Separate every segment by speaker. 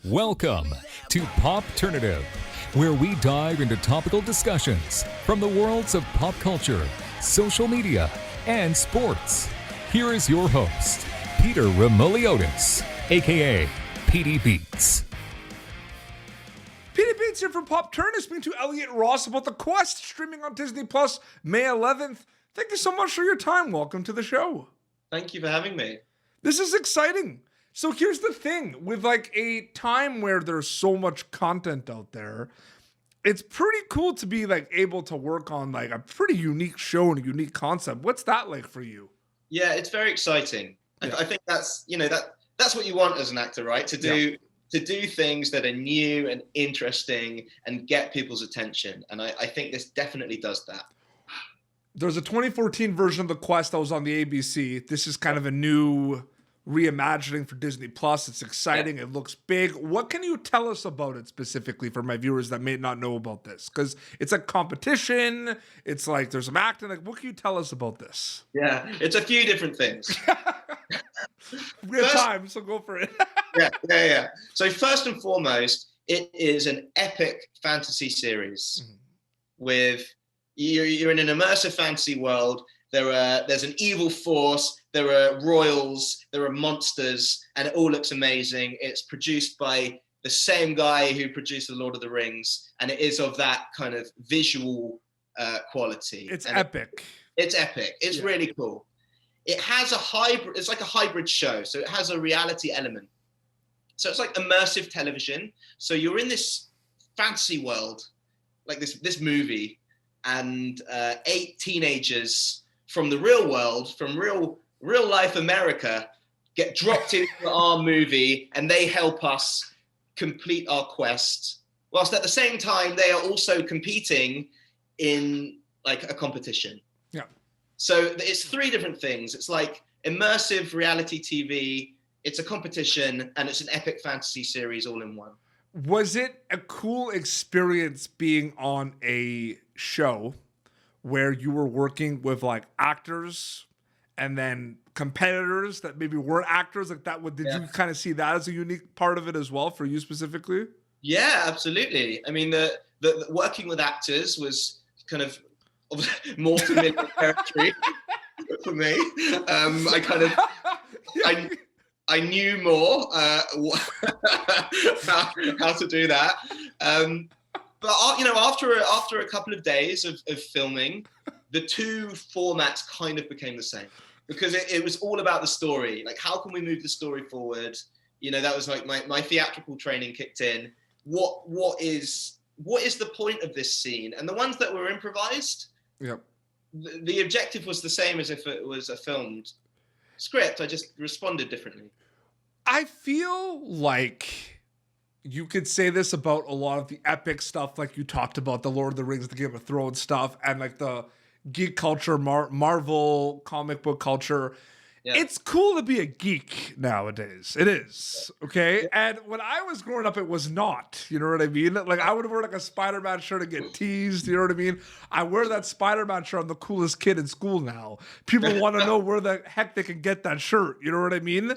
Speaker 1: Welcome to Popternative, where we dive into topical discussions from the worlds of pop culture, social media, and sports. Here is your host, Peter Remoliotis, aka PD Beats.
Speaker 2: PD Beats here from Popternative, speaking to Elliott Ross about The Quest, streaming on Disney Plus May 11th. Thank you so much for your time. Welcome to the show.
Speaker 3: Thank you for having me.
Speaker 2: This is exciting. So here's the thing, with like a time where there's so much content out there, it's pretty cool to be like able to work on like a pretty unique show and a unique concept. What's that like for you?
Speaker 3: Yeah, it's very exciting.
Speaker 2: Yeah.
Speaker 3: I think that's what you want as an actor, right? To do things that are new and interesting and get people's attention. And I think this definitely does that.
Speaker 2: There's a 2014 version of The Quest that was on the ABC. This is kind of a new reimagining for Disney Plus. It's exciting. Yeah. It looks big. What can you tell us about it specifically for my viewers that may not know about this? Because it's a competition. It's like there's some acting. Like, what can you tell us about this?
Speaker 3: Yeah, it's a few different things.
Speaker 2: We have time, so go for it.
Speaker 3: Yeah. So first and foremost, it is an epic fantasy series with you're in an immersive fantasy world. There's an evil force, there are royals, there are monsters, and it all looks amazing. It's produced by the same guy who produced The Lord of the Rings, and it is of that kind of visual quality.
Speaker 2: It's epic.
Speaker 3: It's epic. It's really cool. It has it's like a hybrid show, so it has a reality element. So it's like immersive television. So you're in this fantasy world, like this movie, and 8 teenagers from the real world, from real life America, get dropped into our movie, and they help us complete our quest, whilst at the same time they are also competing in like a competition. Yeah. So it's 3 different things. It's like immersive reality TV, it's a competition, and it's an epic fantasy series all in one.
Speaker 2: Was it a cool experience being on a show where you were working with like actors and then competitors that maybe weren't actors like that? Did you kind of see that as a unique part of it as well for you specifically?
Speaker 3: Yeah, absolutely. I mean, the working with actors was kind of more familiar territory for me. I knew more how to do that. But after a couple of days of filming, the 2 formats kind of became the same, because it was all about the story. Like, how can we move the story forward? That was like my theatrical training kicked in. What is the point of this scene? And the ones that were improvised, the objective was the same as if it was a filmed script. I just responded differently.
Speaker 2: I feel like you could say this about a lot of the epic stuff, like you talked about, the Lord of the Rings, the Game of Thrones stuff, and like the geek culture, Marvel comic book culture. Yeah. It's cool to be a geek nowadays. It is, okay? Yeah. And when I was growing up, it was not. You know what I mean? Like, I would wear like a Spider-Man shirt and get teased. You know what I mean? I wear that Spider-Man shirt. I'm the coolest kid in school now. People want to know where the heck they can get that shirt. You know what I mean?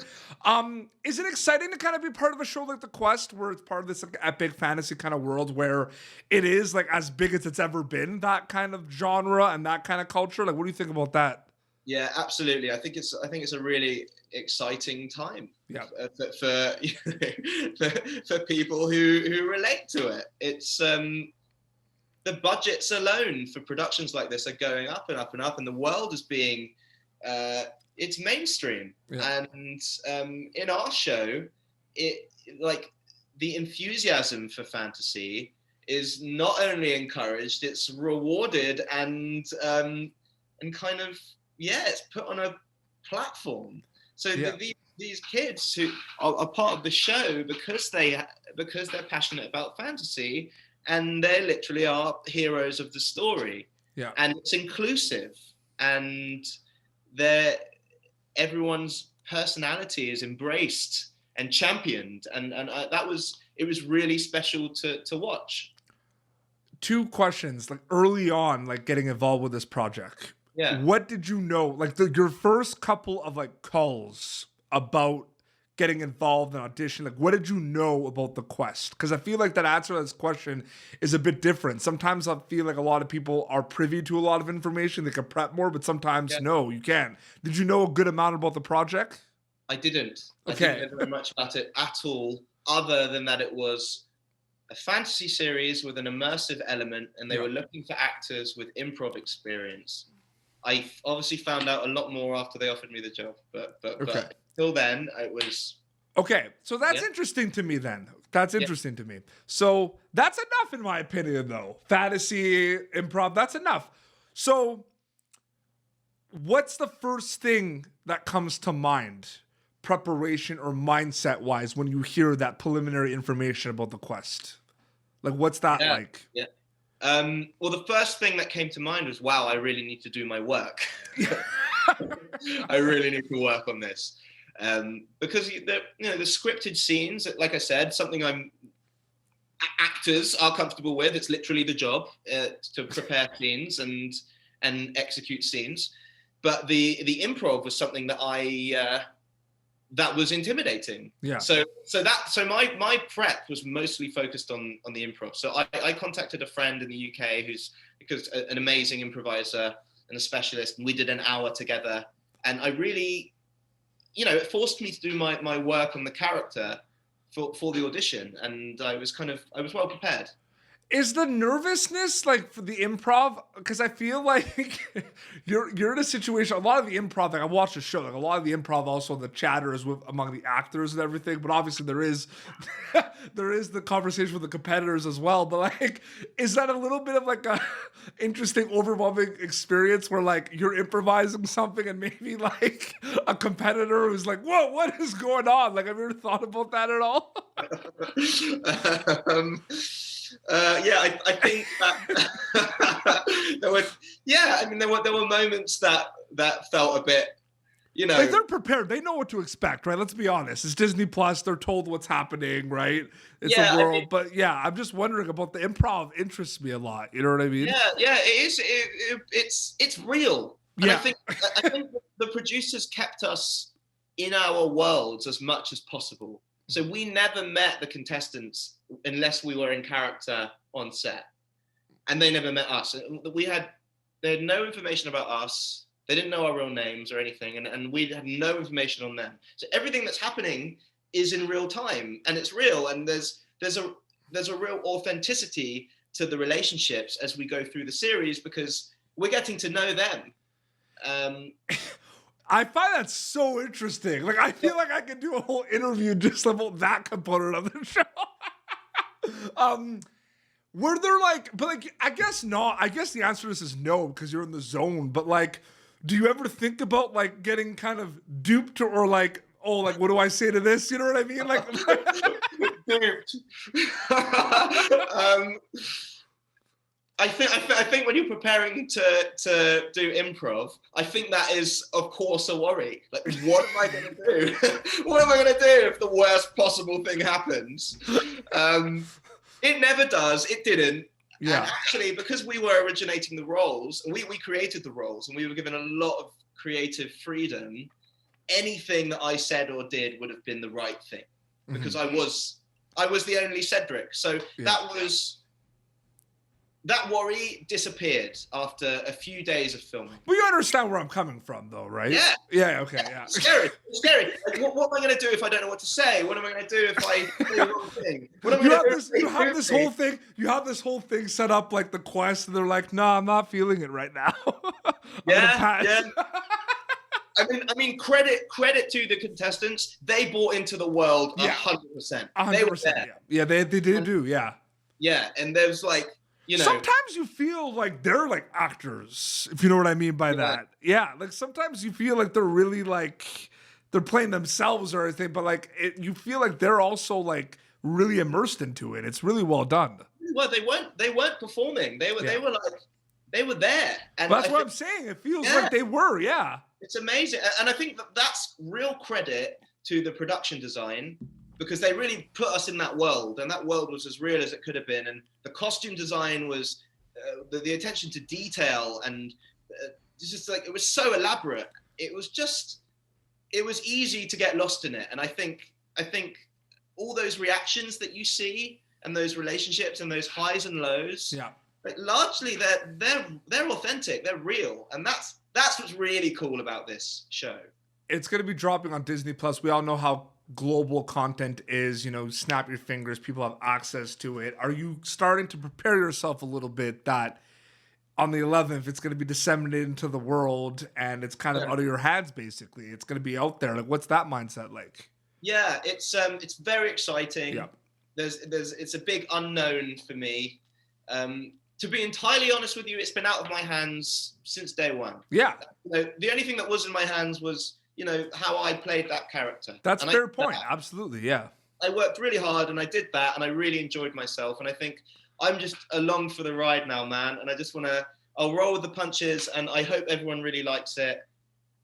Speaker 2: Is it exciting to kind of be part of a show like The Quest, where it's part of this like epic fantasy kind of world where it is like as big as it's ever been, that kind of genre and that kind of culture? Like, what do you think about that?
Speaker 3: Yeah, absolutely. I think it's a really exciting time for people who relate to it. It's the budgets alone for productions like this are going up and up and up, and the world is being it's mainstream. Yeah. And in our show, it like the enthusiasm for fantasy is not only encouraged, it's rewarded and kind of. Yeah, it's put on a platform. So these kids who are part of the show because they're passionate about fantasy, and they literally are heroes of the story. Yeah, and it's inclusive, and everyone's personality is embraced and championed, and it was really special to watch.
Speaker 2: 2 questions, like early on, like getting involved with this project. Yeah. What did you know? Like your first couple of like calls about getting involved in audition? Like, what did you know about the quest? Because I feel like that answer to this question is a bit different. Sometimes I feel like a lot of people are privy to a lot of information. They can prep more, but sometimes no, you can't. Did you know a good amount about the project?
Speaker 3: I didn't.
Speaker 2: Okay.
Speaker 3: I didn't know very much about it at all, other than that it was a fantasy series with an immersive element, and they were looking for actors with improv experience. I obviously found out a lot more after they offered me the job, but till then, it was...
Speaker 2: Okay, so that's interesting to me then. That's interesting to me. So that's enough in my opinion, though. Fantasy, improv, that's enough. So what's the first thing that comes to mind, preparation or mindset-wise, when you hear that preliminary information about the quest? Like, what's that like?
Speaker 3: Yeah. Well, the first thing that came to mind was, wow, I really need to do my work. I really need to work on this. Because the scripted scenes, like I said, something actors are comfortable with. It's literally the job to prepare scenes and execute scenes. But the improv was something that that was intimidating. Yeah. So my prep was mostly focused on the improv. So I contacted a friend in the UK who's an amazing improviser and a specialist, and we did an hour together. And I really, it forced me to do my work on the character for the audition, and I was well prepared.
Speaker 2: Is the nervousness like for the improv? Because I feel like you're in a situation. A lot of the improv, like I watched the show, like a lot of the improv, also the chatter is among the actors and everything. But obviously there is the conversation with the competitors as well. But like, is that a little bit of like a interesting, overwhelming experience where like you're improvising something and maybe like a competitor who's like, "Whoa, what is going on?" Like, have you ever thought about that at all?
Speaker 3: I think that there were moments that felt a bit,
Speaker 2: like they're prepared. They know what to expect, right? Let's be honest. It's Disney Plus. They're told what's happening, right? It's a world. But I'm just wondering about the improv. Interests me a lot. You know what I mean?
Speaker 3: Yeah, it is. It's real. And I think the producers kept us in our worlds as much as possible. So we never met the contestants unless we were in character on set, and they never met us. They had no information about us. They didn't know our real names or anything, and we had no information on them. So everything that's happening is in real time, and it's real. And there's a real authenticity to the relationships as we go through the series because we're getting to know them.
Speaker 2: I find that so interesting. Like, I feel like I could do a whole interview just about that component of the show. Were there I guess not. I guess the answer to this is no, because you're in the zone. But like, do you ever think about like getting kind of duped or like, oh, like, what do I say to this? You know what I mean? Like,
Speaker 3: duped. I think when you're preparing to do improv, I think that is, of course, a worry. Like, what am I going to do? What am I going to do if the worst possible thing happens? It never does. It didn't. Yeah. And actually, because we were originating the roles, and we created the roles, and we were given a lot of creative freedom, anything that I said or did would have been the right thing. Because I was the only Cedric. So that worry disappeared after a few days of filming.
Speaker 2: But you understand where I'm coming from, though, right?
Speaker 3: Yeah.
Speaker 2: Yeah, okay, yeah.
Speaker 3: It's scary. It's scary. Like, what am I going to do if I don't know what to say? What am I going to do if I do the wrong thing?
Speaker 2: You have this whole thing set up like the quest, and they're like, "Nah, I'm not feeling it right now."
Speaker 3: Yeah. I mean, credit to the contestants. They bought into the world 100%.
Speaker 2: 100%. They were there. Yeah, they did do. Yeah.
Speaker 3: Yeah, and there's like.
Speaker 2: Sometimes you feel like they're like actors, if you know what I mean by that. Yeah, like sometimes you feel like they're really like they're playing themselves or anything, but like you feel like they're also like really immersed into it. It's really well done.
Speaker 3: Well, they weren't performing. They were there. And
Speaker 2: that's what I'm saying. It feels like they were. Yeah,
Speaker 3: it's amazing, and I think that's real credit to the production design. Because they really put us in that world, and that world was as real as it could have been. And the costume design was the attention to detail, and just like it was so elaborate. It was just it was easy to get lost in it. And I think all those reactions that you see and those relationships and those highs and lows, like largely they're authentic, they're real. And that's what's really cool about this show.
Speaker 2: It's going to be dropping on Disney Plus. We all know how global content is, snap your fingers, people have access to it. Are you starting to prepare yourself a little bit that on the 11th, it's going to be disseminated into the world and it's kind of out of your hands, basically? It's going to be out there. Like, what's that mindset like?
Speaker 3: Yeah, it's very exciting.
Speaker 2: Yeah.
Speaker 3: It's a big unknown for me. To be entirely honest with you, it's been out of my hands since day one.
Speaker 2: Yeah.
Speaker 3: The only thing that was in my hands was, how I played that character.
Speaker 2: That's a fair point. Absolutely, yeah.
Speaker 3: I worked really hard and I did that and I really enjoyed myself. And I think I'm just along for the ride now, man. And I just I'll roll with the punches and I hope everyone really likes it.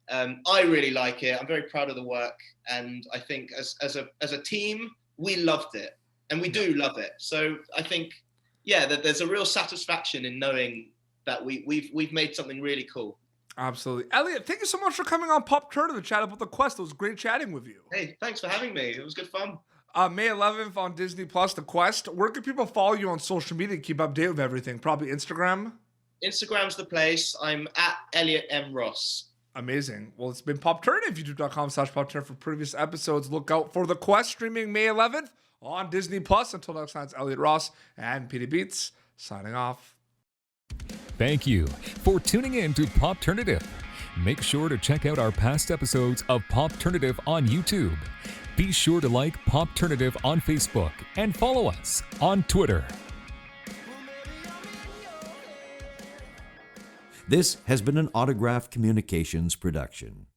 Speaker 3: I really like it. I'm very proud of the work. And I think as a team, we loved it and we do love it. So I think, that there's a real satisfaction in knowing that we've made something really cool.
Speaker 2: Absolutely. Elliott, thank you so much for coming on Pop Turner to chat about The Quest. It was great chatting with you.
Speaker 3: Hey, thanks for having me. It was good fun.
Speaker 2: May 11th on Disney Plus, The Quest. Where can people follow you on social media to keep updated with everything? Probably Instagram?
Speaker 3: Instagram's the place. I'm at Elliott Ross.
Speaker 2: Amazing. Well, it's been Pop Turner. YouTube.com/Pop Turner for previous episodes. Look out for The Quest streaming May 11th on Disney Plus. Until next time, it's Elliott Ross and PD Beats signing off.
Speaker 1: Thank you for tuning in to Popternative. Make sure to check out our past episodes of Popternative on YouTube. Be sure to like Popternative on Facebook and follow us on Twitter.
Speaker 4: This has been an Autograph Communications production.